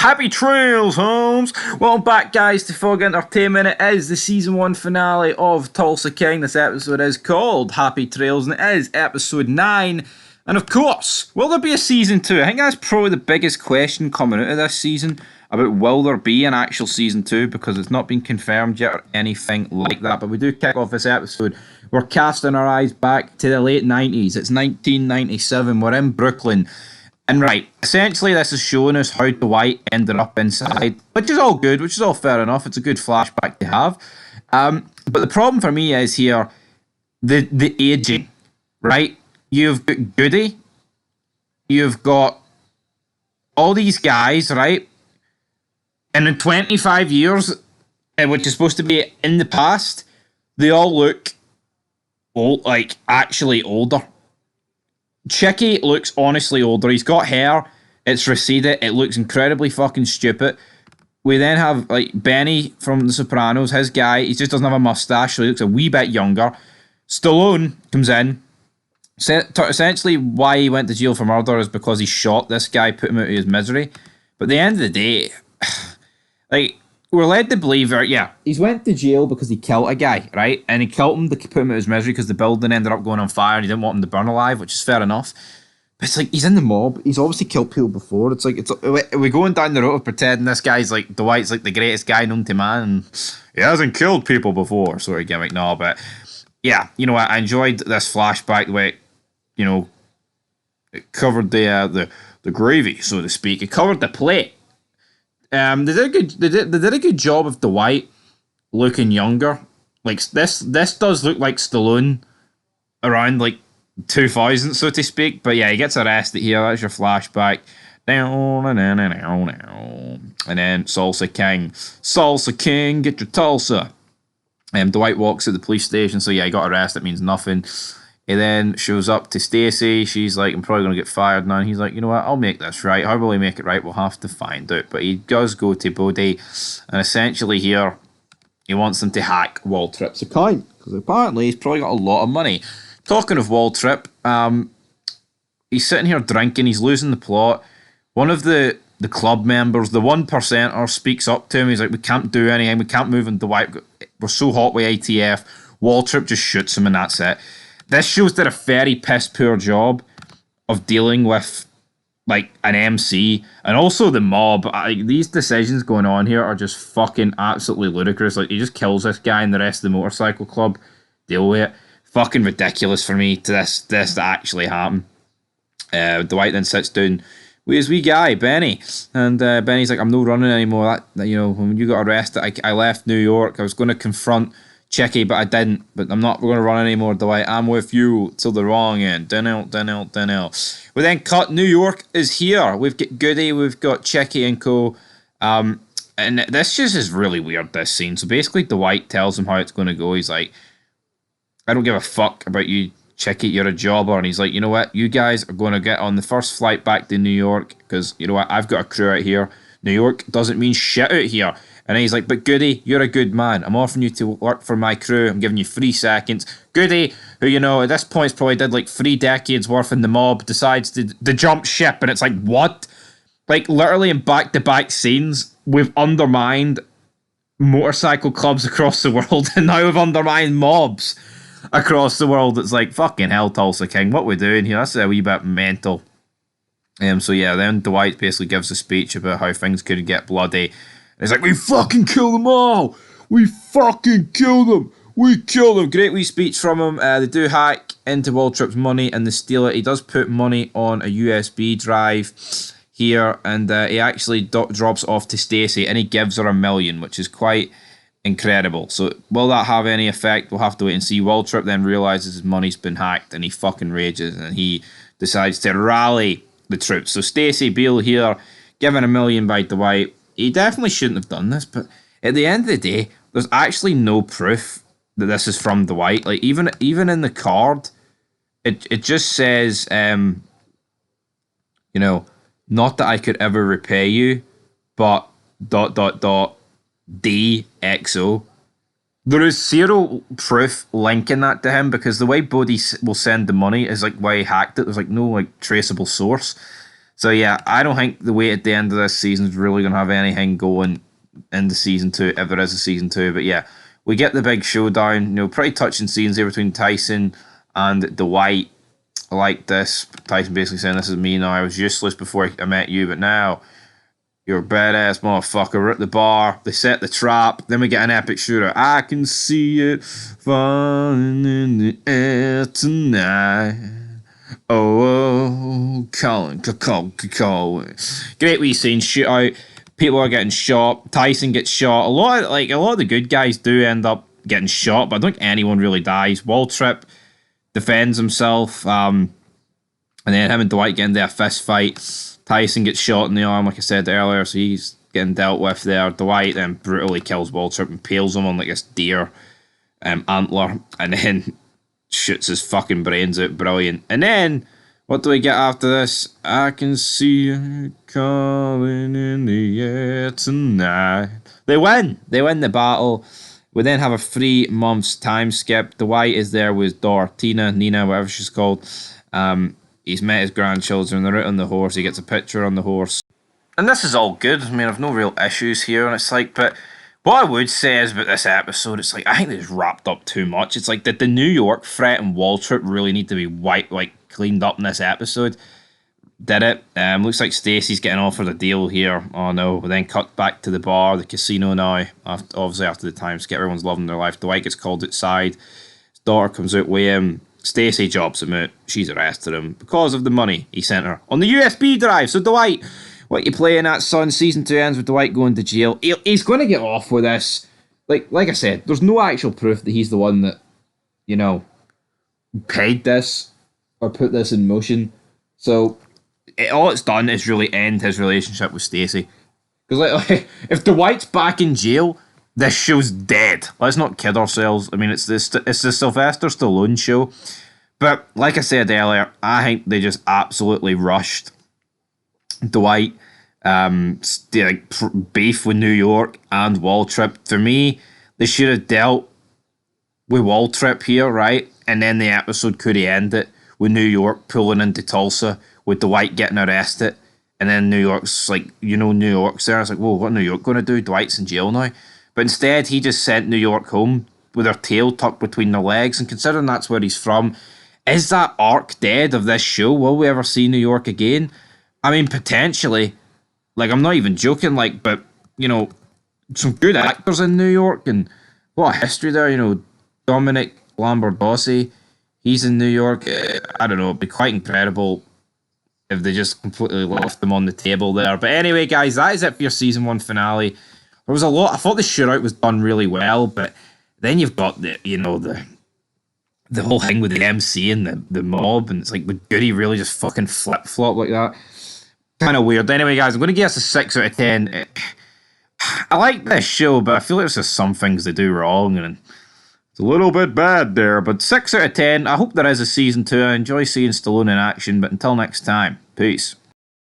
Happy trails, Holmes! Welcome back, guys, to Fog Entertainment. It is the Season 1 finale of Tulsa King. This episode is called Happy Trails, and it is episode 9. And of course, will there be a Season 2? I think that's probably the biggest question coming out of this season, about will there be an actual Season 2, because it's not been confirmed yet or anything like that. But we do kick off this episode. We're casting our eyes back to the late 90s. It's 1997. We're in Brooklyn. And right, essentially this is showing us how Dwight ended up inside, which is all good, which is all fair enough. It's a good flashback to have. But the problem for me is here, the aging, right? You've got Goody, you've got all these guys, right? And in 25 years, which is supposed to be in the past, they all look old, like actually older. Chicky looks honestly older. He's got hair. It's receded. It looks incredibly fucking stupid. We then have like Benny from The Sopranos. His guy, he just doesn't have a mustache, so he looks a wee bit younger. Stallone comes in. Essentially, why he went to jail for murder is because he shot this guy, put him out of his misery. But at the end of the day, like, we're led to believe, he's went to jail because he killed a guy, right? And he killed him to put him out of his misery because the building ended up going on fire and he didn't want him to burn alive, which is fair enough. But it's like, he's in the mob. He's obviously killed people before. It's like, we're going down the road of pretending this guy's like, Dwight's like the greatest guy known to man, and he hasn't killed people before, sort of gimmick. No, but yeah, you know what? I enjoyed this flashback, the way it, you know, it covered the gravy, so to speak. It covered the plate. They did a good job of Dwight looking younger. Like this does look like Stallone around like 2000, so to speak. But yeah, he gets arrested here. That's your flashback. And then Salsa King, get your Tulsa. Dwight walks at the police station. So yeah, he got arrested. It means nothing. He then shows up to Stacy. She's like, I'm probably going to get fired now. And he's like, you know what? I'll make this right. How will he make it right? We'll have to find out. But he does go to Bodie. And essentially here, he wants them to hack Waltrip's account. Because apparently he's probably got a lot of money. Talking of Waltrip, he's sitting here drinking. He's losing the plot. One of the club members, the 1%er, speaks up to him. He's like, we can't do anything. We can't move on Dwight. We're so hot with ATF. Waltrip just shoots him and that's it. This show's did a very piss poor job of dealing with like an MC and also the mob. These decisions going on here are just fucking absolutely ludicrous. Like, he just kills this guy and the rest of the motorcycle club. Deal with it. Fucking ridiculous for me to this to actually happen. Dwight then sits down with his wee guy, Benny. And Benny's like, I'm not running anymore. That, you know, when you got arrested, I left New York. I was going to confront Chicky, but I didn't. But I'm not going to run anymore, Dwight. I'm with you till the wrong end. Dunno. We then cut. New York is here. We've got Goody, we've got Chicky and co. And this just is really weird, this scene. So basically, Dwight tells him how it's going to go. He's like, I don't give a fuck about you, Chicky. You're a jobber. And he's like, you know what? You guys are going to get on the first flight back to New York because, you know what? I've got a crew out here. New York doesn't mean shit out here. And he's like, but Goody, you're a good man. I'm offering you to work for my crew. I'm giving you 3 seconds. Goody, who, you know, at this point probably did like 3 decades worth in the mob, decides to jump ship. And it's like, what? Like, literally in back-to-back scenes, we've undermined motorcycle clubs across the world. And now we've undermined mobs across the world. It's like, fucking hell, Tulsa King. What we doing here? That's a wee bit mental. So yeah, then Dwight basically gives a speech about how things could get bloody. He's like, we fucking kill them all. We fucking kill them. We kill them. Great wee speech from him. They do hack into Waltrip's money and they steal it. He does put money on a USB drive here and he actually drops off to Stacy and he gives her $1 million, which is quite incredible. So will that have any effect? We'll have to wait and see. Waltrip then realizes his money's been hacked and he fucking rages and he decides to rally the troops. So Stacy Beale here, given $1 million by Dwight. He definitely shouldn't have done this, but at the end of the day, there's actually no proof that this is from Dwight. Like, even in the card, it just says, you know, not that I could ever repay you, but ... DXO. There is zero proof linking that to him because the way Bodhi will send the money is like why he hacked it. There's like no like traceable source. So yeah, I don't think the weight at the end of this season is really going to have anything going into season 2, if there is a season 2. But yeah, we get the big showdown. Pretty touching scenes here between Tyson and Dwight. I like this. Tyson basically saying, "This is me now. I was useless before I met you, but now you're a badass motherfucker." We're at the bar. They set the trap. Then we get an epic shooter. I can see it falling in the air tonight. Oh, Colin. Great wee scene. Shootout. People are getting shot. Tyson gets shot. A lot of the good guys do end up getting shot, but I don't think anyone really dies. Waltrip defends himself, and then him and Dwight get into a fist fight. Tyson gets shot in the arm, like I said earlier, so he's getting dealt with there. Dwight then brutally kills Waltrip, impales him on like this deer antler, and then shoots his fucking brains out. Brilliant. And then, what do we get after this? I can see you calling in the air tonight. They win. They win the battle. We then have a 3 months time skip. Dwight is there with daughter Nina, whatever she's called. He's met his grandchildren. They're out on the horse. He gets a picture on the horse. And this is all good. I mean, I've no real issues here. And it's like, but what I would say is about this episode, it's like, I think they just wrapped up too much. It's like, did the New York threat and Waltrip really need to be cleaned up in this episode? Did it? Looks like Stacy's getting offered a deal here. Oh no. We then cut back to the bar, the casino now. Obviously after the time skip, everyone's loving their life. Dwight gets called outside. His daughter comes out with him. Stacy jobs him out. She's arrested him because of the money he sent her on the USB drive. So Dwight, what you playing at, son? Season 2 ends with Dwight going to jail. He's going to get off with this. Like I said, there's no actual proof that he's the one that, paid this or put this in motion. So all it's done is really end his relationship with Stacy. Because if Dwight's back in jail, this show's dead. Let's not kid ourselves. I mean, it's the Sylvester Stallone show. But like I said earlier, I think they just absolutely rushed Dwight. Beef with New York and Waltrip. For me, they should have dealt with Waltrip here, right? And then the episode could have ended with New York pulling into Tulsa, with Dwight getting arrested, and then New York's like, New York's there. It's like, whoa, what New York going to do? Dwight's in jail now. But instead, he just sent New York home with her tail tucked between their legs. And considering that's where he's from, is that arc dead of this show? Will we ever see New York again? I mean, potentially. I'm not even joking, but, some good actors in New York, and what a history there, Dominic Lombardozzi, he's in New York. I don't know, it'd be quite incredible if they just completely left them on the table there. But anyway, guys, that is it for your season 1 finale. There was a lot. I thought the shootout was done really well, but then you've got the whole thing with the MC and the mob, and it's like, would Goody really just fucking flip-flop like that? Kind of weird. Anyway, guys, I'm going to give us a 6 out of 10. I like this show, but I feel like there's just some things they do wrong, and it's a little bit bad there. But 6 out of 10. I hope there is a season 2. I enjoy seeing Stallone in action, but until next time, peace.